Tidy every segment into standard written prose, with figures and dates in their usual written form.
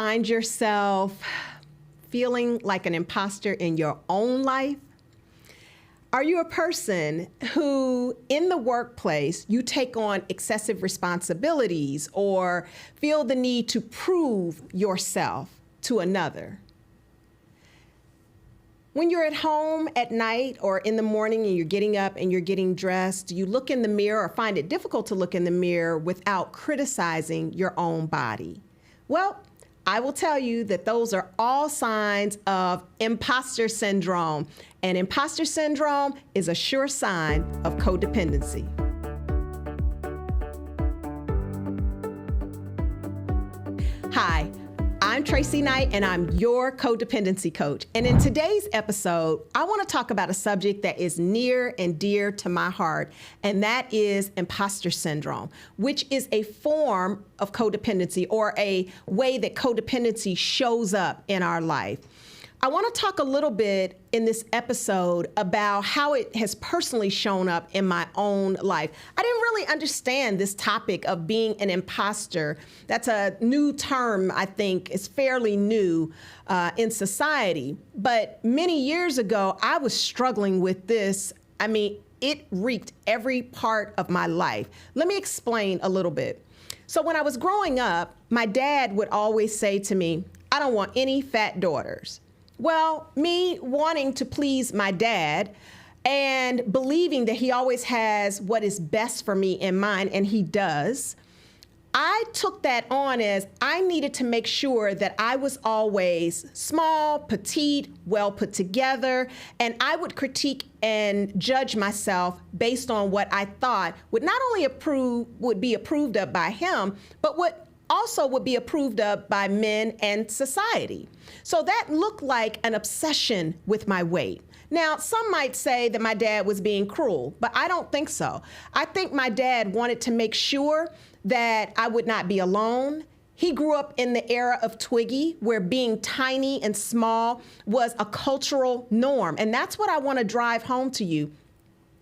find yourself feeling like an imposter in your own life? Are you a person who, in the workplace, you take on excessive responsibilities or feel the need to prove yourself to another? When you're at home at night or in the morning and you're getting up and you're getting dressed, do you look in the mirror or find it difficult to look in the mirror without criticizing your own body? Well, I will tell you that those are all signs of imposter syndrome. And imposter syndrome is a sure sign of codependency. Hi, I'm Tracey Knight, and I'm your codependency coach. And in today's episode, I want to talk about a subject that is near and dear to my heart, and that is imposter syndrome, which is a form of codependency or a way that codependency shows up in our life. I want to talk a little bit in this episode about how it has personally shown up in my own life. I didn't really understand this topic of being an imposter. That's a new term, I think. It's fairly new in society. But many years ago, I was struggling with this. I mean, it wreaked every part of my life. Let me explain a little bit. So when I was growing up, my dad would always say to me, "I don't want any fat daughters." Well, me wanting to please my dad and believing that he always has what is best for me in mind, and he does, I took that on as I needed to make sure that I was always small, petite, well put together, and I would critique and judge myself based on what I thought would not only would be approved of by him, but also would be approved of by men and society. So that looked like an obsession with my weight. Now, some might say that my dad was being cruel, but I don't think so. I think my dad wanted to make sure that I would not be alone. He grew up in the era of Twiggy, where being tiny and small was a cultural norm. And that's what I want to drive home to you,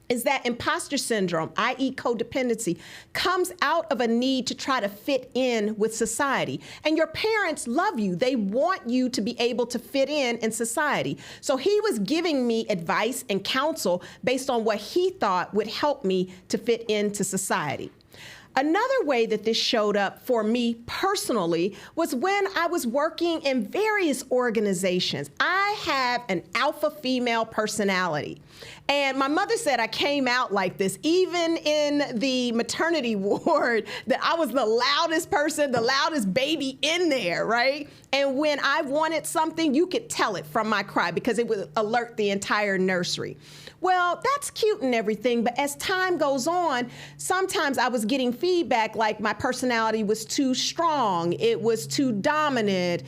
is that imposter syndrome, i.e. codependency, comes out of a need to try to fit in with society. And your parents love you. They want you to be able to fit in society. So he was giving me advice and counsel based on what he thought would help me to fit into society. Another way that this showed up for me personally was when I was working in various organizations. I have an alpha female personality. And my mother said I came out like this, even in the maternity ward, that I was the loudest person, the loudest baby in there, right? And when I wanted something, you could tell it from my cry because it would alert the entire nursery. Well, that's cute and everything, but as time goes on, sometimes I was getting feedback like my personality was too strong, it was too dominant,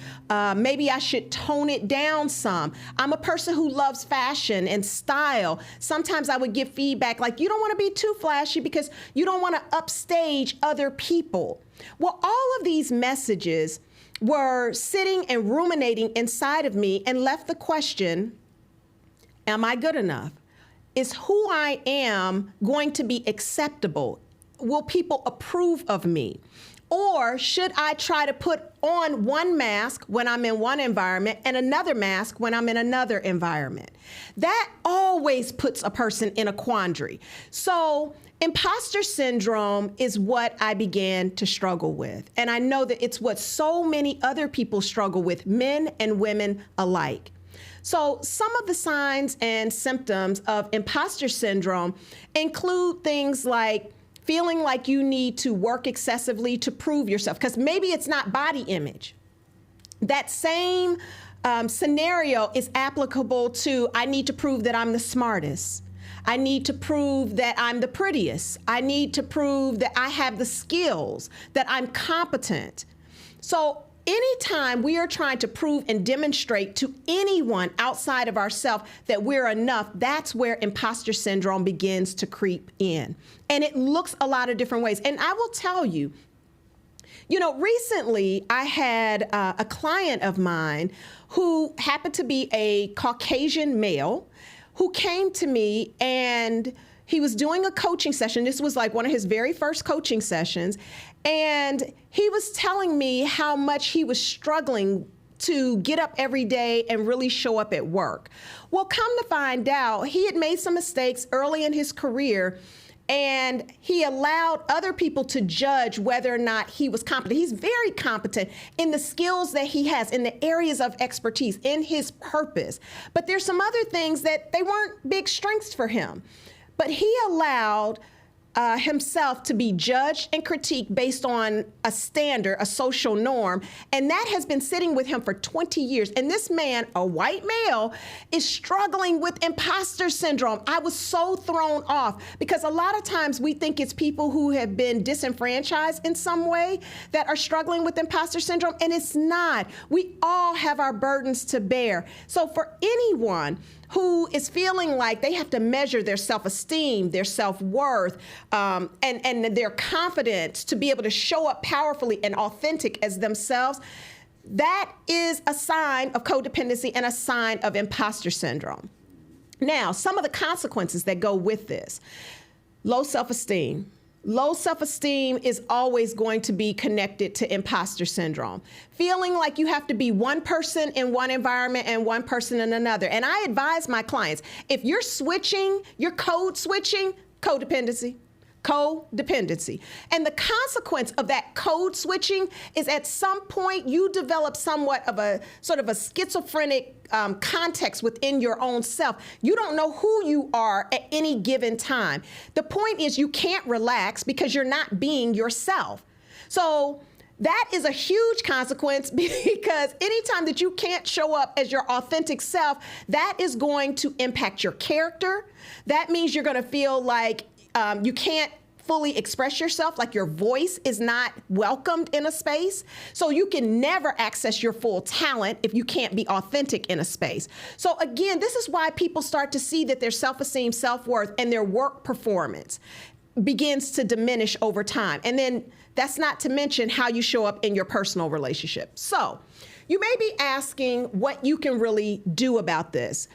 maybe I should tone it down some. I'm a person who loves fashion and style. Sometimes I would get feedback like, you don't want to be too flashy because you don't want to upstage other people. Well, all of these messages were sitting and ruminating inside of me and left the question, am I good enough? Is who I am going to be acceptable? Will people approve of me? Or should I try to put on one mask when I'm in one environment and another mask when I'm in another environment? That always puts a person in a quandary. So imposter syndrome is what I began to struggle with. And I know that it's what so many other people struggle with, men and women alike. So some of the signs and symptoms of imposter syndrome include things like feeling like you need to work excessively to prove yourself, because maybe it's not body image. That same scenario is applicable to, I need to prove that I'm the smartest. I need to prove that I'm the prettiest. I need to prove that I have the skills, that I'm competent. So anytime we are trying to prove and demonstrate to anyone outside of ourselves that we're enough, that's where imposter syndrome begins to creep in. And it looks a lot of different ways. And I will tell you, recently I had a client of mine who happened to be a Caucasian male who came to me, and he was doing a coaching session. This was like one of his very first coaching sessions. And he was telling me how much he was struggling to get up every day and really show up at work. Well, come to find out, he had made some mistakes early in his career, and he allowed other people to judge whether or not he was competent. He's very competent in the skills that he has, in the areas of expertise, in his purpose. But there's some other things that they weren't big strengths for him. But he allowed himself to be judged and critiqued based on a standard, a social norm, and that has been sitting with him for 20 years. And this man, a white male, is struggling with imposter syndrome. I was so thrown off because a lot of times we think it's people who have been disenfranchised in some way that are struggling with imposter syndrome, and it's not. We all have our burdens to bear. So for anyone who is feeling like they have to measure their self-esteem, their self-worth, and their confidence to be able to show up powerfully and authentic as themselves, that is a sign of codependency and a sign of imposter syndrome. Now, some of the consequences that go with this: low self-esteem. Low self-esteem is always going to be connected to imposter syndrome. Feeling like you have to be one person in one environment and one person in another. And I advise my clients, if you're switching, you're code switching, codependency. Codependency. And the consequence of that code switching is at some point you develop somewhat of a sort of a schizophrenic context within your own self. You don't know who you are at any given time. The point is you can't relax because you're not being yourself. So that is a huge consequence, because anytime that you can't show up as your authentic self, that is going to impact your character. That means you're going to feel like you can't fully express yourself, like your voice is not welcomed in a space. So you can never access your full talent if you can't be authentic in a space. So again, this is why people start to see that their self-esteem, self-worth, and their work performance begins to diminish over time. And then that's not to mention how you show up in your personal relationship. So you may be asking what you can really do about this.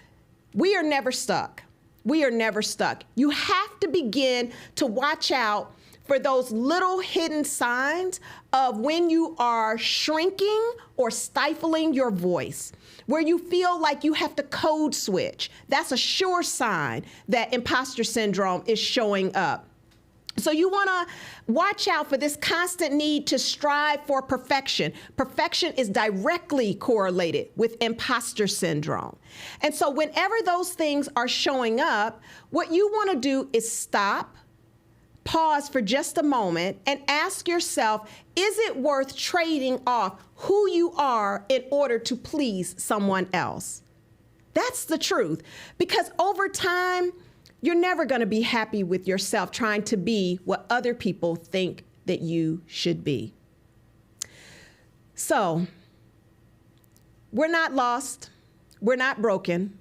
We are never stuck. We are never stuck. You have to begin to watch out for those little hidden signs of when you are shrinking or stifling your voice, where you feel like you have to code switch. That's a sure sign that imposter syndrome is showing up. So you want to watch out for this constant need to strive for perfection. Perfection is directly correlated with imposter syndrome. And so whenever those things are showing up, what you want to do is stop, pause for just a moment, and ask yourself, is it worth trading off who you are in order to please someone else? That's the truth. Because over time, you're never going to be happy with yourself trying to be what other people think that you should be. So, we're not lost. We're not broken.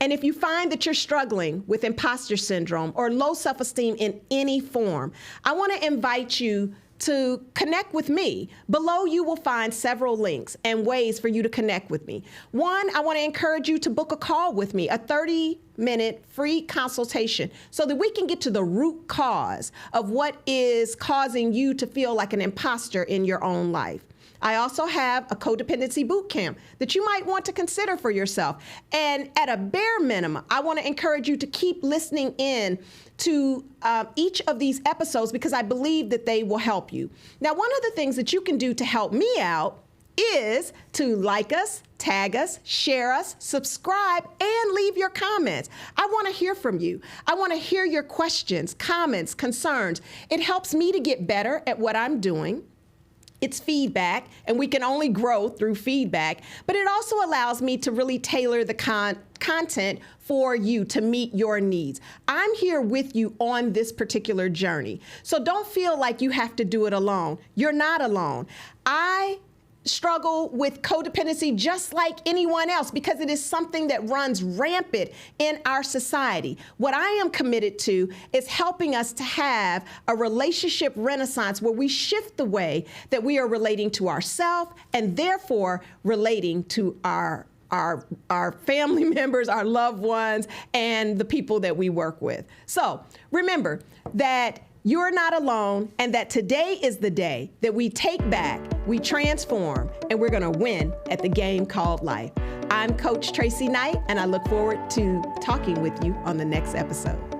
And if you find that you're struggling with imposter syndrome or low self-esteem in any form, I want to invite you to connect with me. Below you will find several links and ways for you to connect with me. One, I want to encourage you to book a call with me, a 30-minute free consultation, so that we can get to the root cause of what is causing you to feel like an imposter in your own life. I also have a codependency boot camp that you might want to consider for yourself. And at a bare minimum, I want to encourage you to keep listening in to each of these episodes, because I believe that they will help you. Now, one of the things that you can do to help me out is to like us, tag us, share us, subscribe, and leave your comments. I want to hear from you. I want to hear your questions, comments, concerns. It helps me to get better at what I'm doing. It's feedback, and we can only grow through feedback, but it also allows me to really tailor the content for you to meet your needs. I'm here with you on this particular journey. So don't feel like you have to do it alone. You're not alone. I struggle with codependency just like anyone else, because it is something that runs rampant in our society. What I am committed to is helping us to have a relationship renaissance where we shift the way that we are relating to ourselves and therefore relating to our our family members, our loved ones, and the people that we work with. So remember that you're not alone, and that today is the day that we take back, we transform, and we're going to win at the game called life. I'm Coach Tracey Knight, and I look forward to talking with you on the next episode.